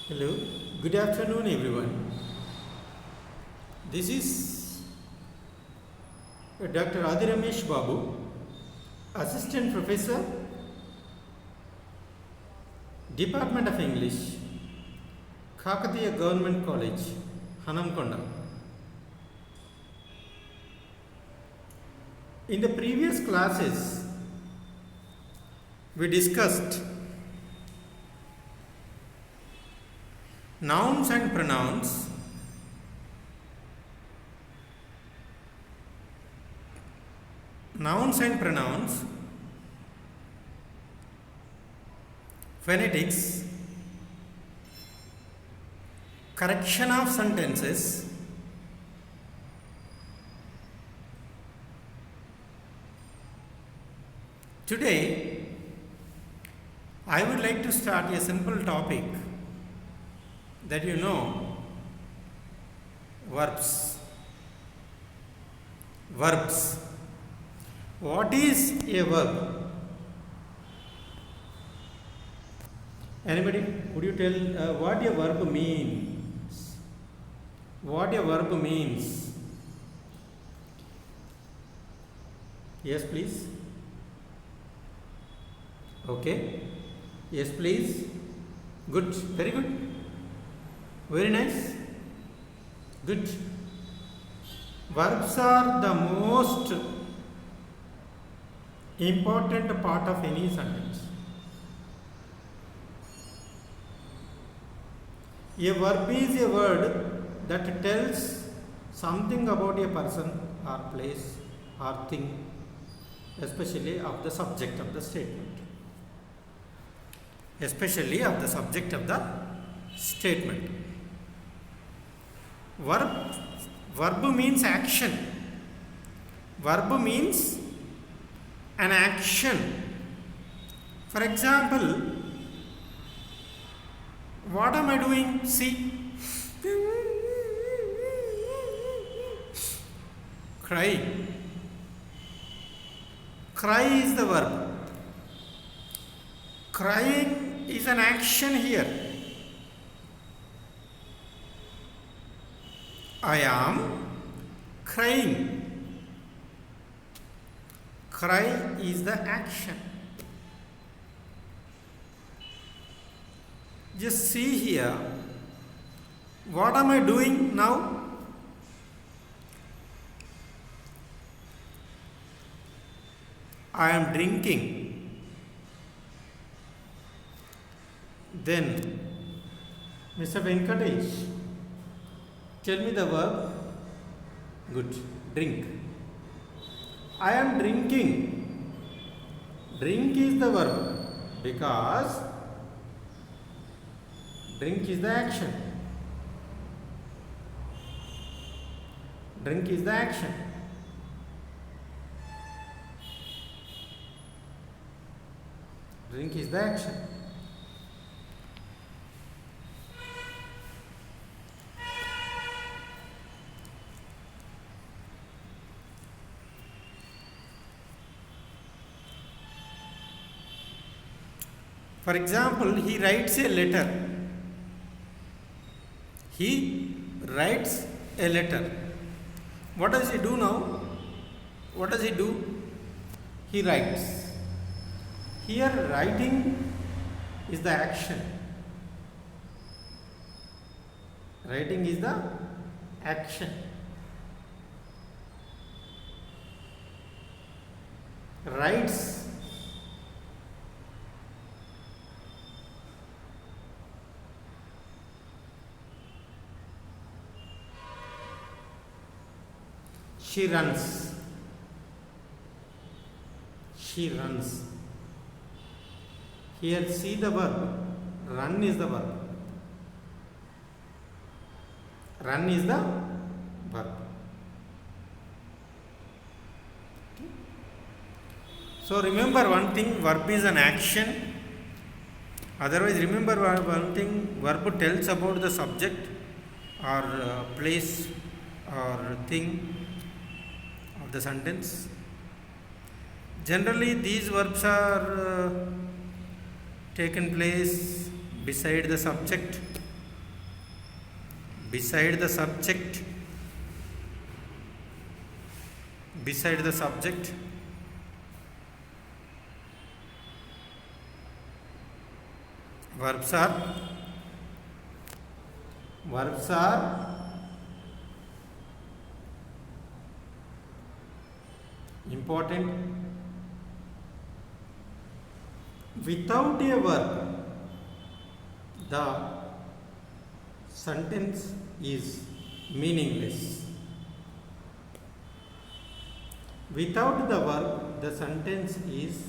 Hello, good afternoon everyone. This is Dr. Adi Ramesh Babu, Assistant Professor, Department of English, Kakatiya Government College, Hanamkonda. In the previous classes, we discussed nouns and pronouns, phonetics, correction of sentences, today I would like to start a simple topic that you know, verbs. Verbs. What is a verb? Anybody, would you tell what a verb means? What a verb means? Yes, please. Okay. Yes, please. Good. Very good. Very nice. Good. Verbs are the most important part of any sentence. A verb is a word that tells something about a person or place or thing, especially of the subject of the statement. Especially of the subject of the statement. Verb means action. Verb means an action. For example, what am I doing? See. Cry. Cry is the verb. Crying is an action here. I am crying. Cry is the action. Just see here. What am I doing now? I am drinking. Then, Mr. Venkatesh, tell me the verb. Good. Drink. I am drinking. Drink is the verb because drink is the action. Drink is the action. Drink is the action. For example, he writes a letter. He writes a letter. What does he do now? What does he do? He writes. Here, writing is the action. Writing is the action. Writes. She runs. She runs. Here, see the verb. Run is the verb. Run is the verb. So, remember one thing, verb is an action. Otherwise, remember one thing, verb tells about the subject or place or thing of the sentence. Generally, these verbs are taken place beside the subject beside the subject, beside the subject, verbs are important. Without a verb, the sentence is meaningless. Without the verb, the sentence is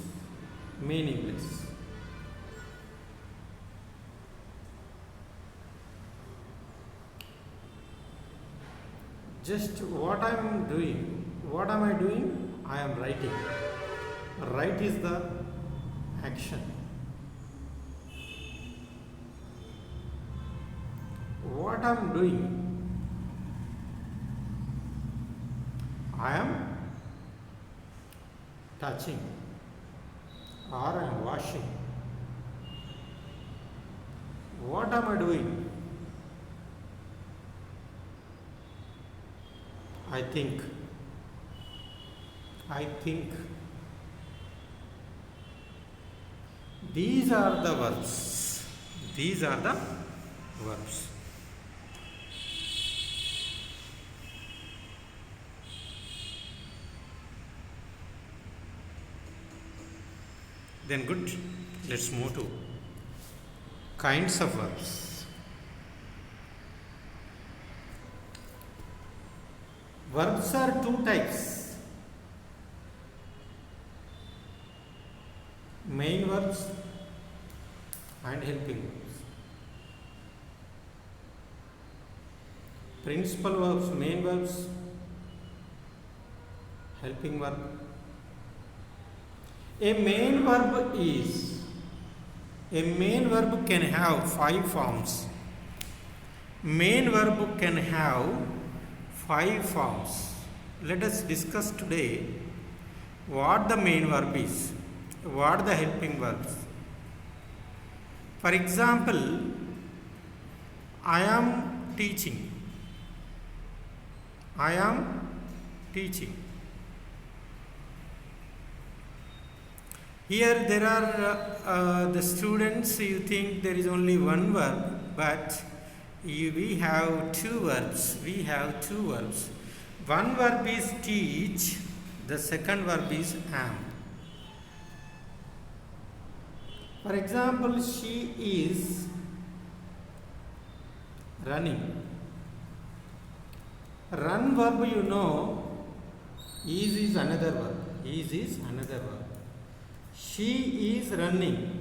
meaningless. Just what I am doing, what am I doing? I am writing. Write is the action. What I am doing? I am touching or I am washing. What am I doing? I think. These are the verbs. These are the verbs. Then good. Let's move to kinds of verbs. Verbs are two types. Main verbs and helping verbs. Principal verbs, main verbs, helping verb. A main verb can have 5 forms. Main verb can have 5 forms. Let us discuss today what the main verb is. What are the helping verbs? For example, I am teaching. I am teaching. Here there are the students, you think there is only one verb, but we have two verbs. One verb is teach, the second verb is am. For example, she is running. Run verb, you know, is another verb. She is running.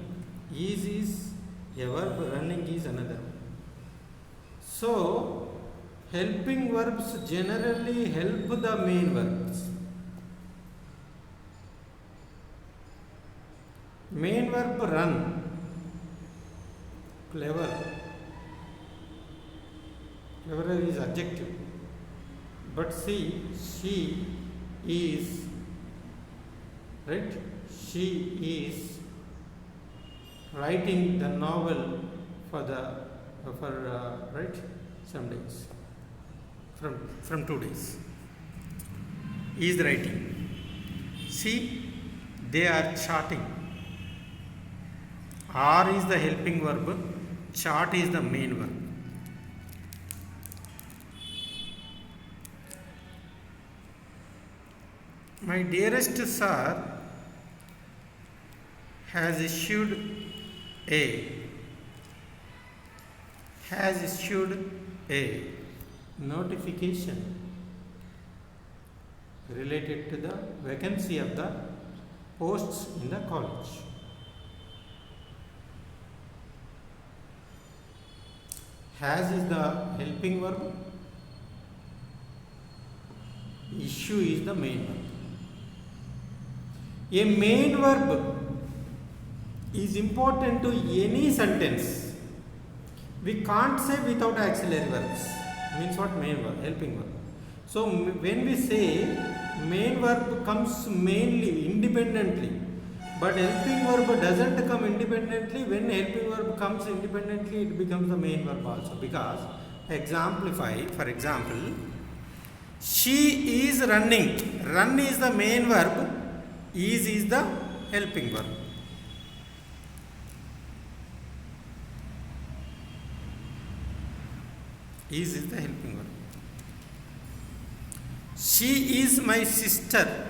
Is a verb, running is another verb. So, helping verbs generally help the main verbs. Main verb run, clever. Clever is adjective. But see, she is, right? She is writing the novel for right, some days, from 2 days. Is writing. See, they are charting. Are is the helping verb, chart is the main verb. My dearest sir has issued a notification related to the vacancy of the posts in the college. Has is the helping verb, issue is the main verb. A main verb is important to any sentence. We can't say without auxiliary verbs. Means what? Main verb, helping verb. So when we say main verb comes mainly, independently, but helping verb doesn't come independently. When helping verb comes independently, it becomes the main verb also, because exemplify. For example, she is running. Run is the main verb. Is the helping verb. Is the helping verb. She is my sister.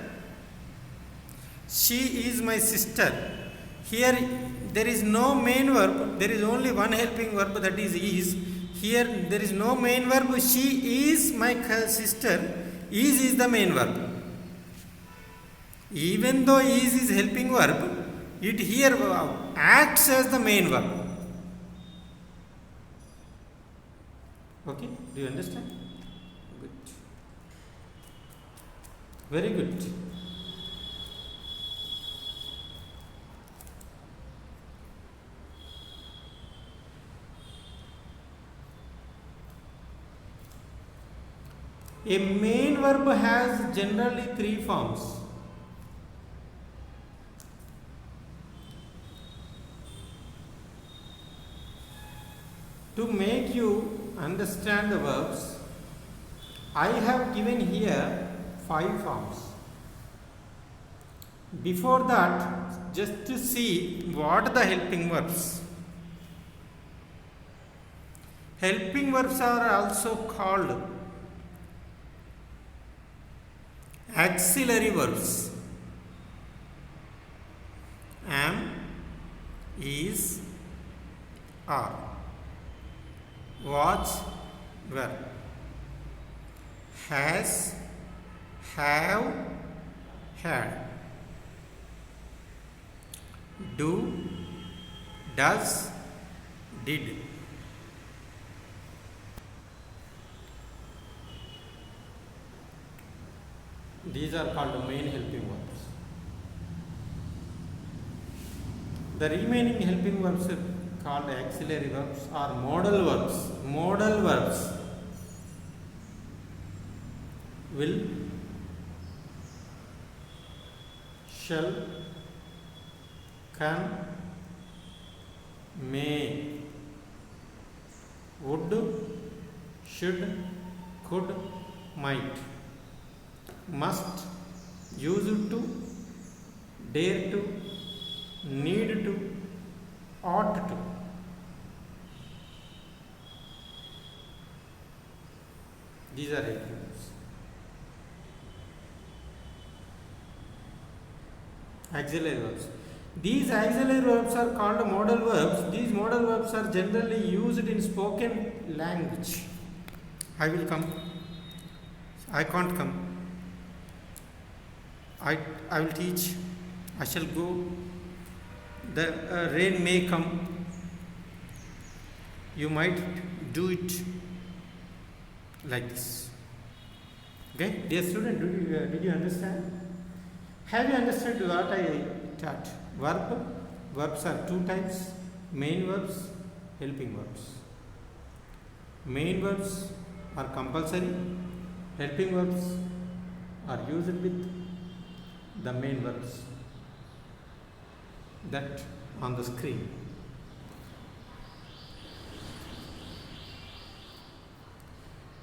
She is my sister. Here there is no main verb. There is only one helping verb, that is. Here there is no main verb. She is my sister. Is the main verb. Even though is helping verb, it here acts as the main verb. Okay, do you understand? Good. Very good. A main verb has generally three forms. To make you understand the verbs, I have given here 5 forms. Before that, just to see what are the helping verbs. Helping verbs are also called auxiliary verbs. Am, is, are. Was, were. Has, have, had. Do, does, did. These are called the main helping verbs. The remaining helping verbs are called auxiliary verbs or modal verbs. Modal verbs will, shall, can, may, would, should, could, might, must, used to, dare to, need to, ought to. These are helping verbs. Auxiliary verbs. These auxiliary verbs are called modal verbs. These modal verbs are generally used in spoken language. I will come. I can't come. I will teach. I shall go. The rain may come. You might do it like this. Okay, dear student, did you understand? Have you understood what I taught? Verbs are 2 types: main verbs, helping verbs. Main verbs are compulsory. Helping verbs are used with the main verbs that on the screen.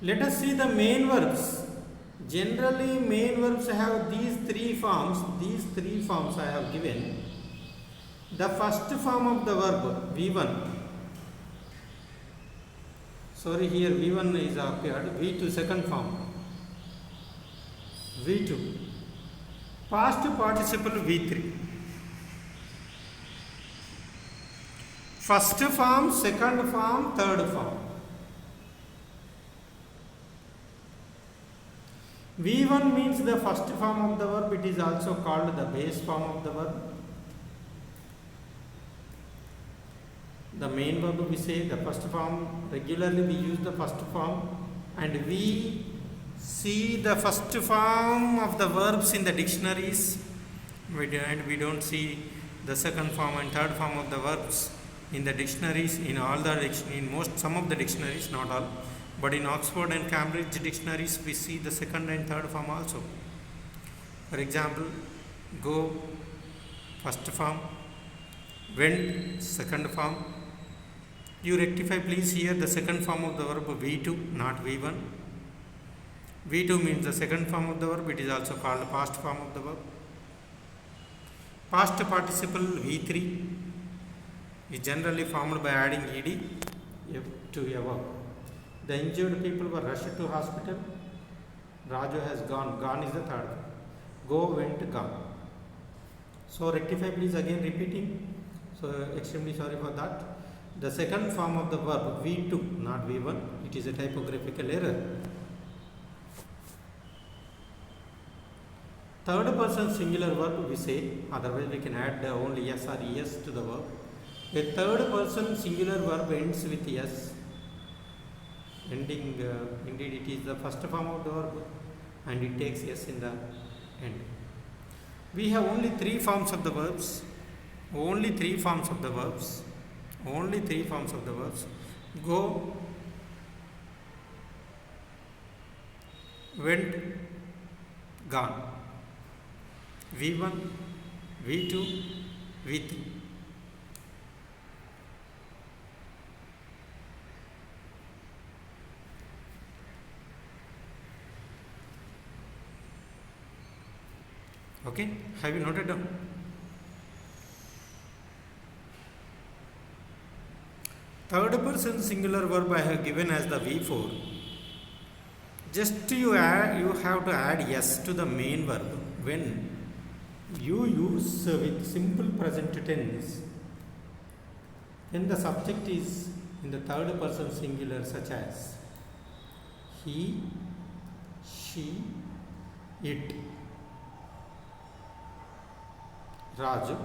Let us see the main verbs. Generally, main verbs have these 3 forms. These 3 forms I have given. The first form of the verb, V1. Sorry, here V1 is appeared. V2, second form. V2. Past participle V3. First form, second form, third form. V1 means the first form of the verb. It is also called the base form of the verb. The main verb we say the first form. Regularly we use the first form, and we see the first form of the verbs in the dictionaries, and we don't see the second form and third form of the verbs in the dictionaries. In all the some of the dictionaries, not all, but in Oxford and Cambridge dictionaries we see the second and third form also. For example, go, first form; went, second form; You rectify please here the second form of the verb V2, not V1. V2 means the second form of the verb. It is also called past form of the verb. Past participle V3 is generally formed by adding ed to a verb. The injured people were rushed to hospital. Raju has gone. Gone is the third. Go, went, gone. So rectify please, again repeating. So extremely sorry for that. The second form of the verb V2, not V1. It is a typographical error. Third person singular verb we say, otherwise we can add only s or es to the verb. A third person singular verb ends with s. Ending, indeed it is the first form of the verb and it takes s in the end. We have only three forms of the verbs. Only three forms of the verbs. Only three forms of the verbs. Go, went, gone. V1, V2, V3. Okay, have you noted down? Third person singular verb I have given as the V4. Just you have to add s to the main verb when you use with simple present tense when the subject is in the third person singular, such as he, she, it, Raju,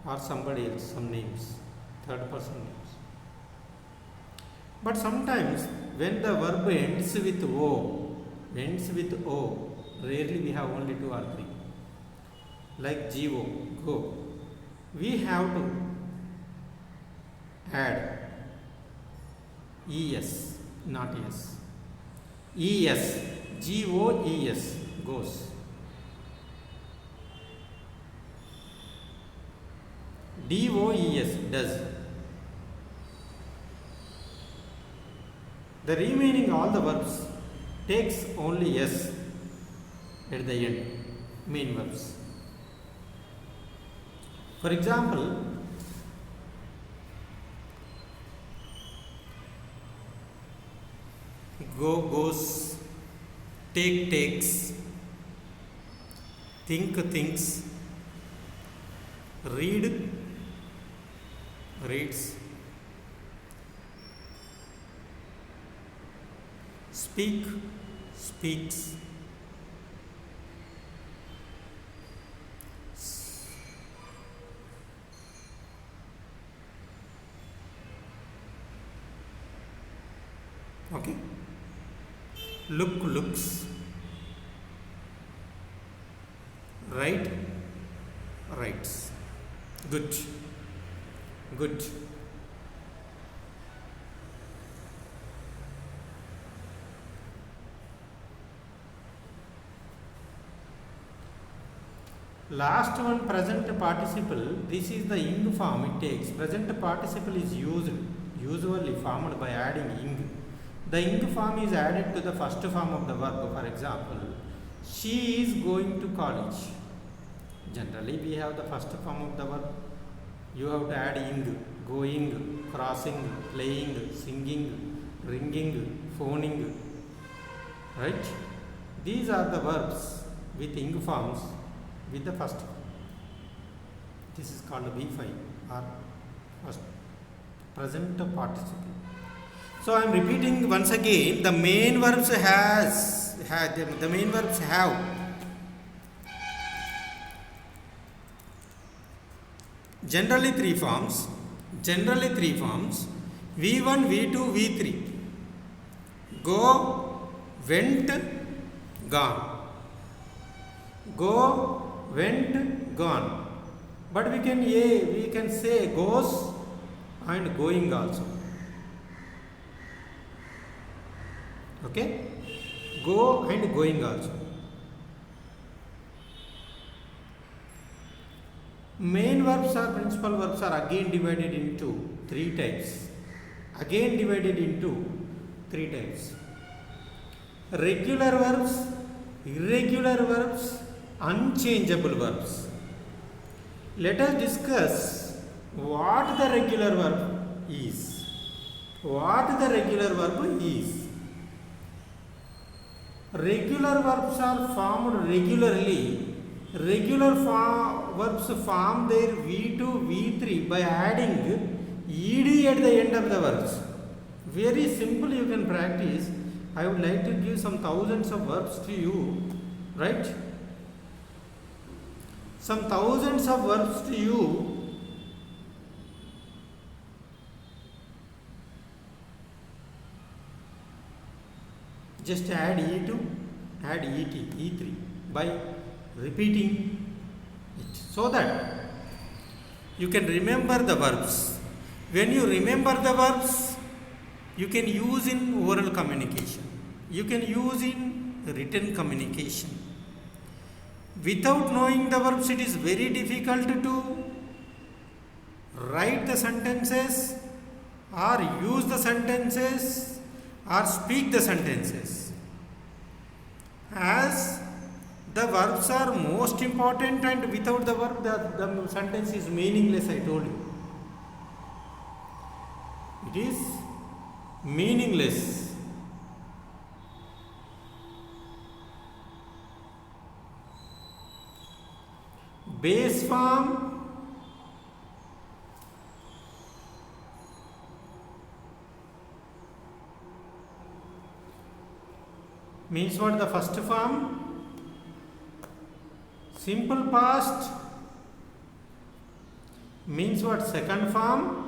or somebody else, some names, third person names. But sometimes when the verb ends with O, rarely we have only two or three. Like go, go. We have to add es, not es. Es, GOES, goes. DOES, does. The remaining all the verbs takes only s at the end, main verbs. For example, go, goes, take, takes, think, thinks, read, reads, speak, speaks, okay, look, looks, write, writes. Good, good. Last one, present participle. This is the ing form it takes. Present participle is usually formed by adding ing. The ing form is added to the first form of the verb. For example, she is going to college. Generally we have the first form of the verb. You have to add ing, going, crossing, playing, singing, ringing, phoning. Right? These are the verbs with ing forms with the first form. This is called V5 or first present participle. So I am repeating once again, the main verbs the main verbs have generally three forms. V1, V2, V3. Go, went, gone. Go, went, gone. But we can say goes and going also. Okay? Go and going also. Main verbs or principal verbs are again divided into three types. again divided into three types: regular verbs, irregular verbs, unchangeable verbs. Let us discuss what the regular verb is. What the regular verb is. Regular verbs are formed regularly. Regular verbs form their V2, V3 by adding ed at the end of the verbs. Very simple, you can practice. I would like to give some thousands of verbs to you, right? Some thousands of verbs to you. Just add E2, add ET, E3 by repeating it, so that you can remember the verbs. When you remember the verbs, you can use in oral communication, you can use in written communication. Without knowing the verbs, it is very difficult to write the sentences or use the sentences or speak the sentences. As the verbs are most important, and without the verb the sentence is meaningless, I told you. It is meaningless. Base form, means what? The first form. Simple past means what? Second form.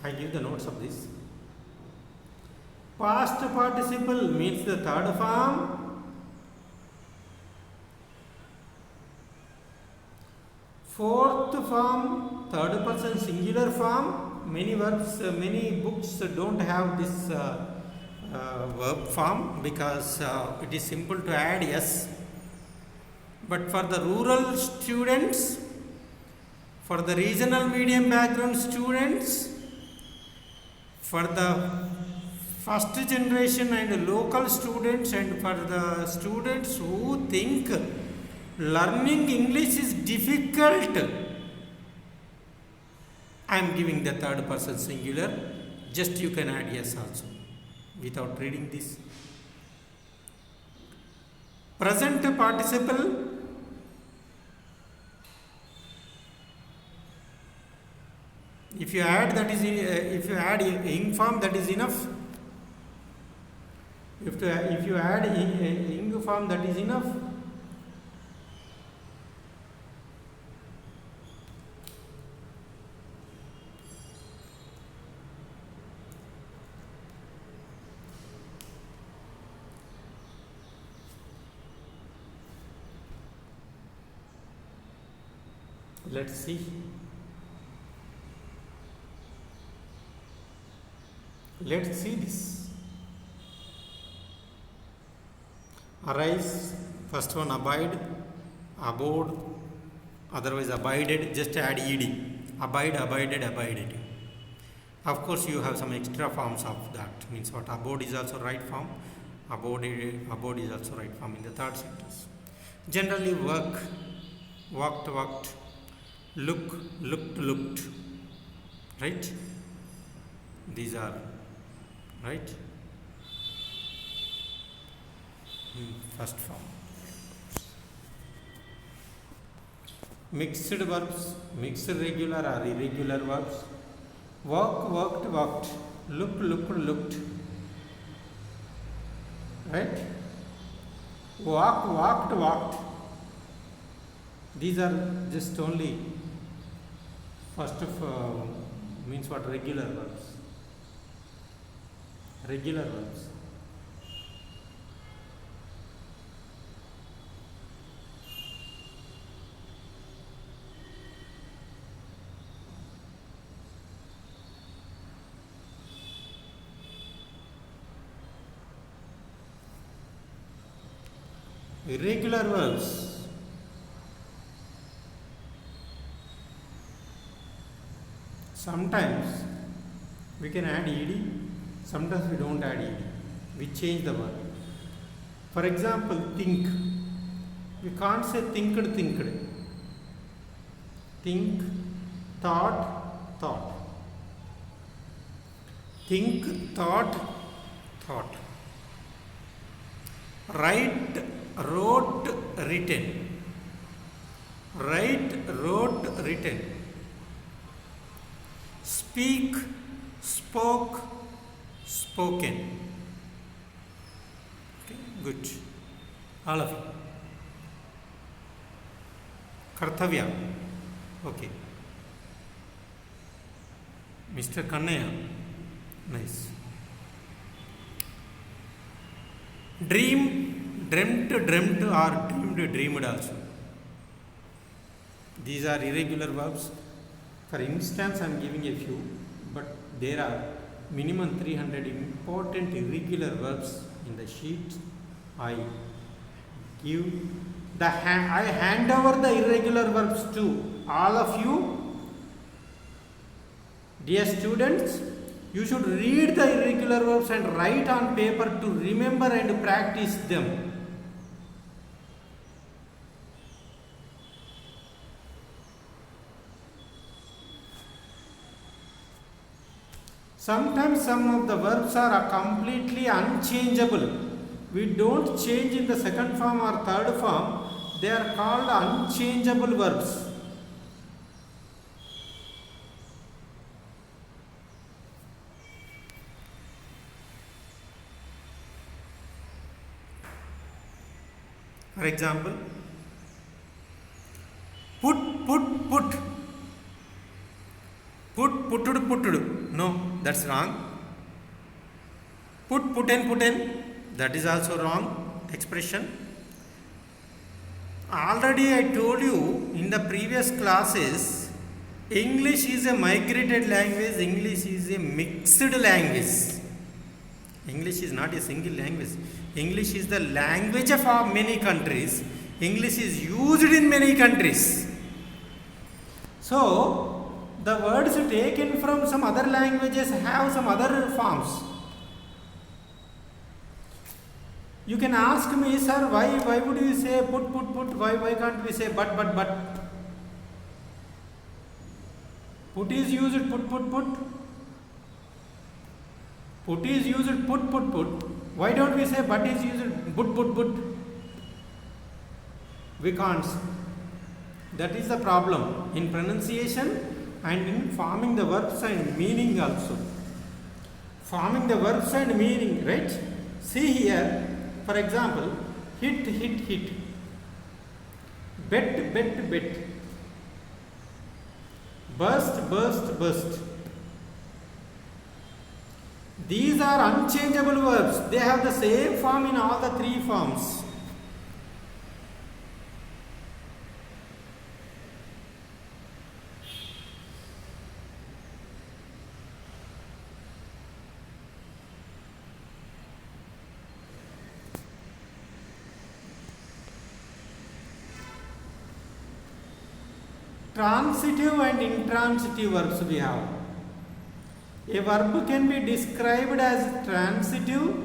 I give the notes of this. Past participle means the third form. Fourth form, third person singular form. Many verbs, many books don't have this verb form because it is simple to add yes. But for the rural students, for the regional medium background students, for the first generation and local students, and for the students who think learning English is difficult, I am giving the third person singular. Just you can add yes also without reading this. Present participle, if you add that is if you add ing form, that is enough. If you add ing form, that is enough. Let's see. Let's see this. Arise, first one abide, abode, otherwise abided, just add ed. Abide, abided, abided. Of course, you have some extra forms of that. Means what? Abode is also right form. Abode is also right form in the third sentence. Generally, work, walked, walked. Look, looked, looked. Right? These are right. First form. Mixed verbs, mixed regular or irregular verbs. Walk, walked, walked. Look, looked, looked. Right? Walk, walked, walked. These are just only first of means what? Regular verbs. Regular verbs. Irregular verbs. sometimes we can add ed, sometimes we don't add ed, we change the word. For example, think, we can't say thinked, think, thought, think, thought, write, wrote, written, speak, spoke, spoken. Okay, good. All of you. Karthavya. Okay. Mr. Kannaya. Nice. Dream, dreamt or dreamed also. These are irregular verbs. For instance, I am giving a few, but there are minimum 300 important irregular verbs in the sheet. I hand over the irregular verbs to all of you. Dear students, you should read the irregular verbs and write on paper to remember and practice them. Sometimes some of the verbs are completely unchangeable. We don't change in the second form or third form. They are called unchangeable verbs. For example, put. Putted. No, that's wrong. Putten. That is also wrong expression. Already I told you in the previous classes, English is a migrated language, English is a mixed language. English is not a single language. English is the language of many countries. English is used in many countries. So, the words taken from some other languages have some other forms. You can ask me, sir, why would you say put? Why can't we say but? Put is used put. Put is used put. Why don't we say but is used but? We can't. That is the problem in pronunciation and in forming the verbs and meaning also. Forming the verbs and meaning, right? See here, for example, hit. Bet. Burst. These are unchangeable verbs. They have the same form in all the three forms. Transitive and intransitive verbs we have. A verb can be described as transitive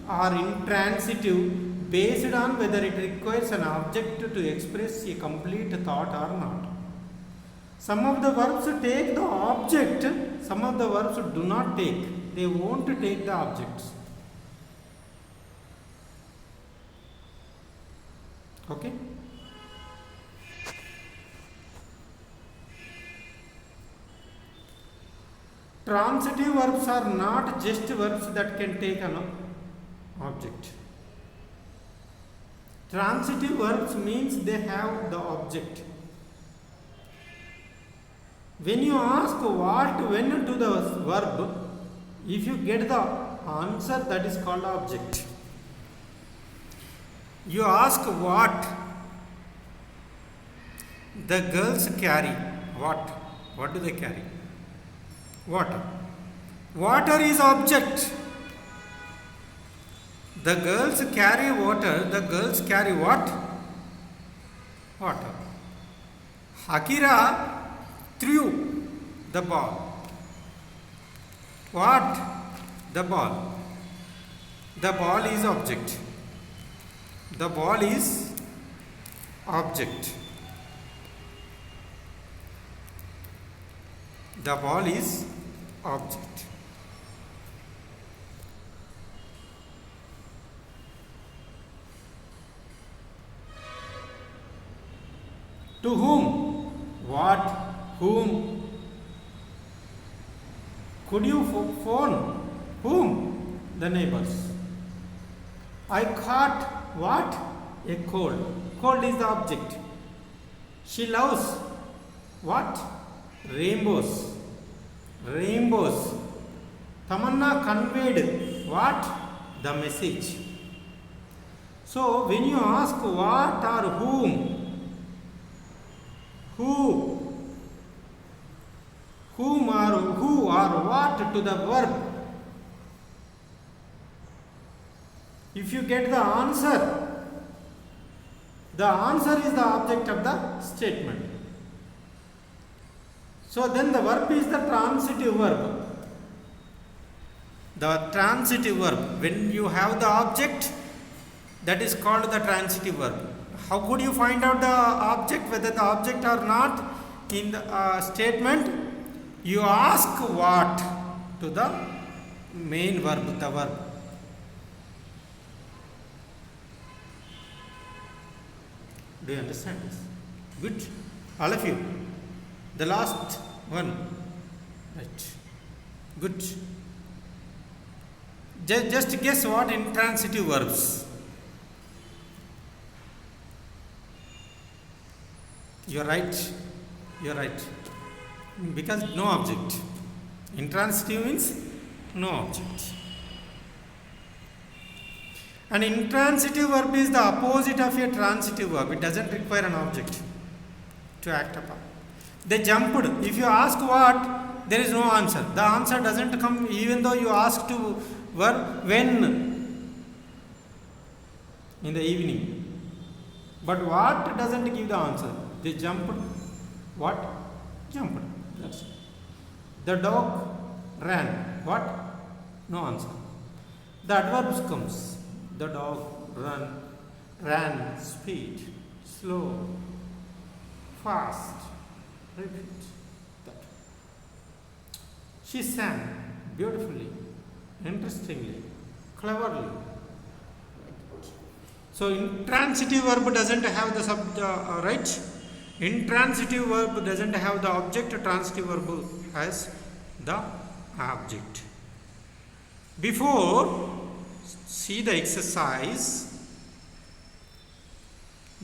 or intransitive based on whether it requires an object to express a complete thought or not. Some of the verbs take the object, some of the verbs do not take. They won't take the objects. Okay? Transitive verbs are not just verbs that can take an object. Transitive verbs means they have the object. When you ask what, when to the verb, if you get the answer, that is called object. You ask what the girls carry. What do they carry? Water. Water is object. The girls carry water. The girls carry what? Water. Hakira threw the ball. What? The ball. The ball is object. The ball is object. The ball is object. To whom? What? Whom? Could you phone? Whom? The neighbors. I caught what? A cold. Cold is the object. She loves what? Rainbows. Rainbows. Tamanna conveyed what? The message. So when you ask what or whom, whom or who or what to the verb, if you get the answer is the object of the statement. So then the verb is the transitive verb. The transitive verb, when you have the object, that is called the transitive verb. How could you find out the object, whether the object or not in the statement? You ask what to the main verb, the verb. Do you understand this? Good. All of you. The last one. Right. Good. Just guess what intransitive verbs. You are right. You are right. Because no object. Intransitive means no object. An intransitive verb is the opposite of a transitive verb. It doesn't require an object to act upon. They jumped. If you ask what, there is no answer. The answer doesn't come even though you ask to verb when in the evening. But what doesn't give the answer. They jumped. What? Jumped. That's it. The dog ran. What? No answer. The adverbs comes. The dog ran, speed, slow, fast. Repeat. That. She sang beautifully, interestingly, cleverly. So intransitive verb doesn't have the right. Intransitive verb doesn't have the object. Transitive verb has the object. Before see the exercise,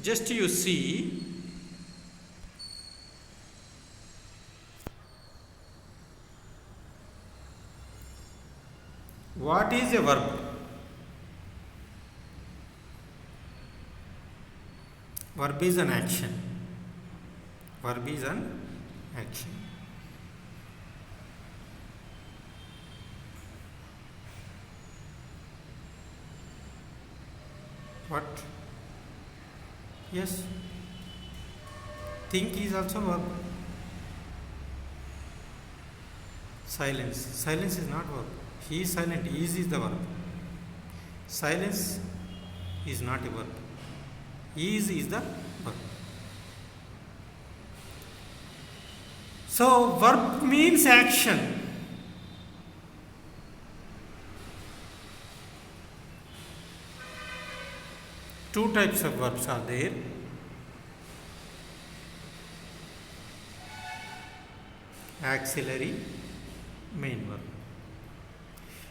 just you see what is a verb. Verb is an action. Verb is an action. What? Yes. Think is also verb. Silence. Silence is not verb. He is silent. Is the verb. Silence is not a verb. Is the verb. So verb means action. Two types of verbs are there. Auxiliary, main verb.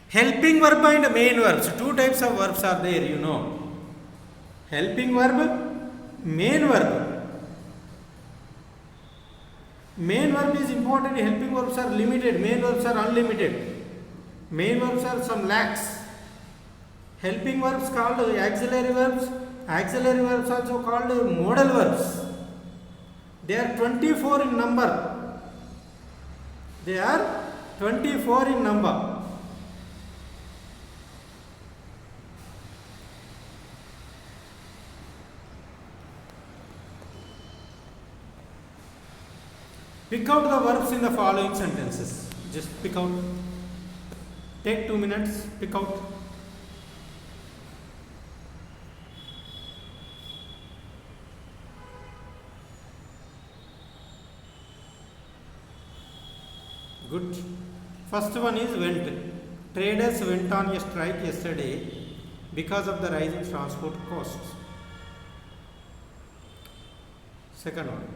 Helping verb and main verbs. Two types of verbs are there, you know. Helping verb, main verb. Main verb is important. Helping verbs are limited. Main verbs are unlimited. Main verbs are some lakhs. Helping verbs called auxiliary verbs. Auxiliary verbs also called modal verbs. They are 24 in number. They are 24 in number. Pick out the verbs in the following sentences. Just pick out. Take 2 minutes, pick out. Good. First one is went. Traders went on a strike yesterday because of the rising transport costs. Second one.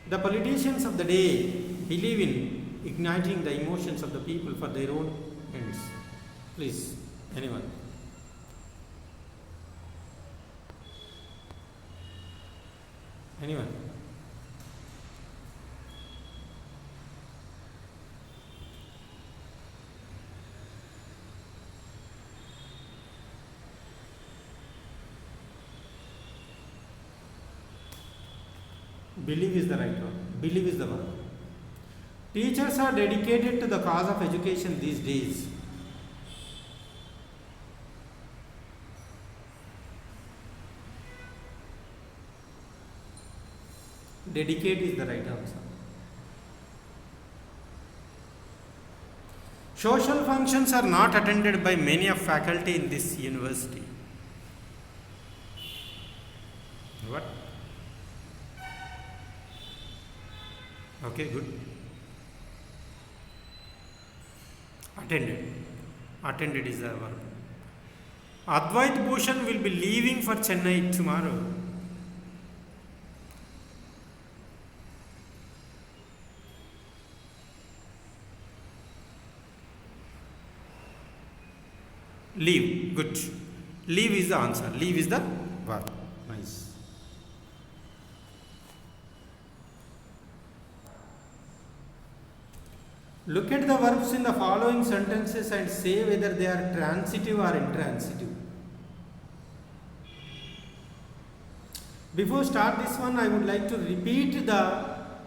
The politicians of the day believe in igniting the emotions of the people for their own ends. Please, anyone. Anyone? Believe is the right one. Believe is the one. Teachers are dedicated to the cause of education these days. Dedicate is the right answer. Social functions are not attended by many of faculty in this university. What? Okay, good. Attended. Attended is the verb. Advait Bhushan will be leaving for Chennai tomorrow. Leave. Good. Leave is the answer. Leave is the verb. Nice. Look at the verbs in the following sentences and say whether they are transitive or intransitive. Before start this one, I would like to repeat what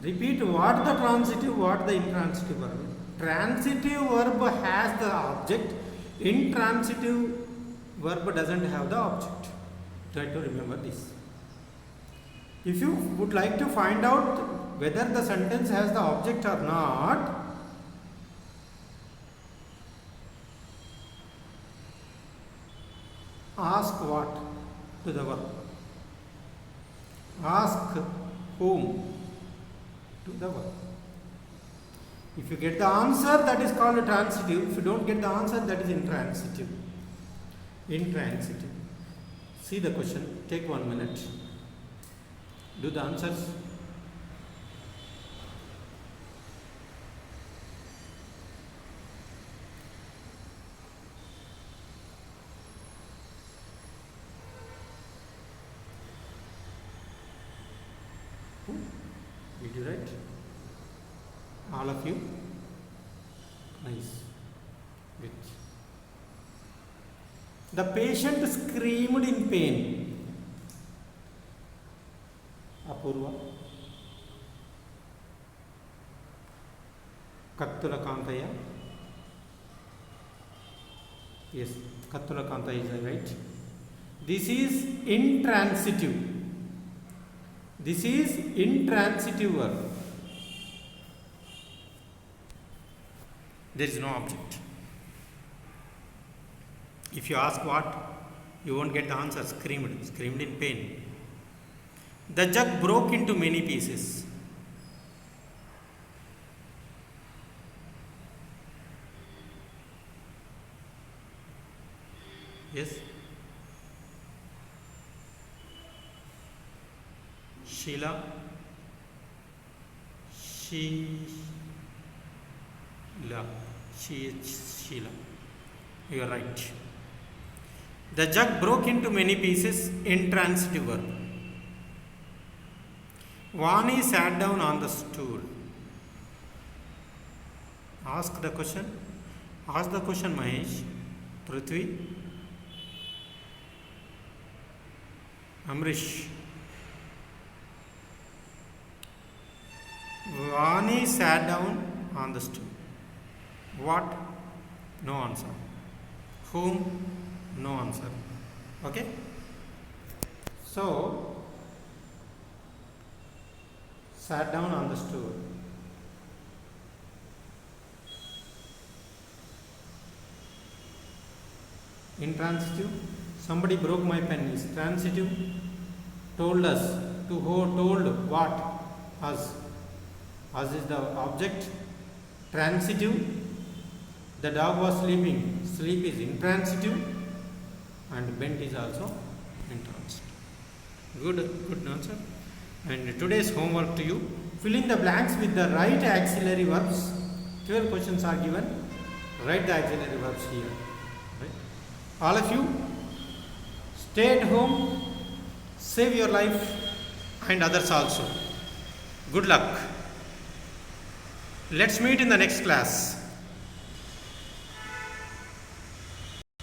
the transitive, what the intransitive verb. Transitive verb has the object. Intransitive verb doesn't have the object. Try to remember this. If you would like to find out whether the sentence has the object or not, ask what to the verb. Ask whom to the verb. If you get the answer, that is called a transitive. If you don't get the answer, that is intransitive. Intransitive. See the question. Take 1 minute. Do the answers. Did you write? All of you? Nice. Good. The patient screamed in pain. Apurva. Kattula Kantaya. Yes, Kattula Kantaya is right. This is intransitive. This is intransitive verb. There is no object. If you ask what, you won't get the answer. Screamed in pain. The jug broke into many pieces. Yes? Sheila. Sheila. You are right. The jug broke into many pieces. Intransitive verb. Vani sat down on the stool. Ask the question. Ask the question, Mahesh. Prithvi. Amrish. Vani sat down on the stool. What? No answer. Whom? No answer. Okay? So, sat down on the stool. intransitive. Somebody broke my pen is transitive. Told us, to told what? Us. Us is the object. Transitive. The dog was sleeping. Sleep is intransitive. And bent is also intransitive. Good answer. And today's homework to you, fill in the blanks with the right auxiliary verbs. 12 questions are given. Write the auxiliary verbs here. Right? All of you, stay at home, save your life and others also. Good luck. Let's meet in the next class.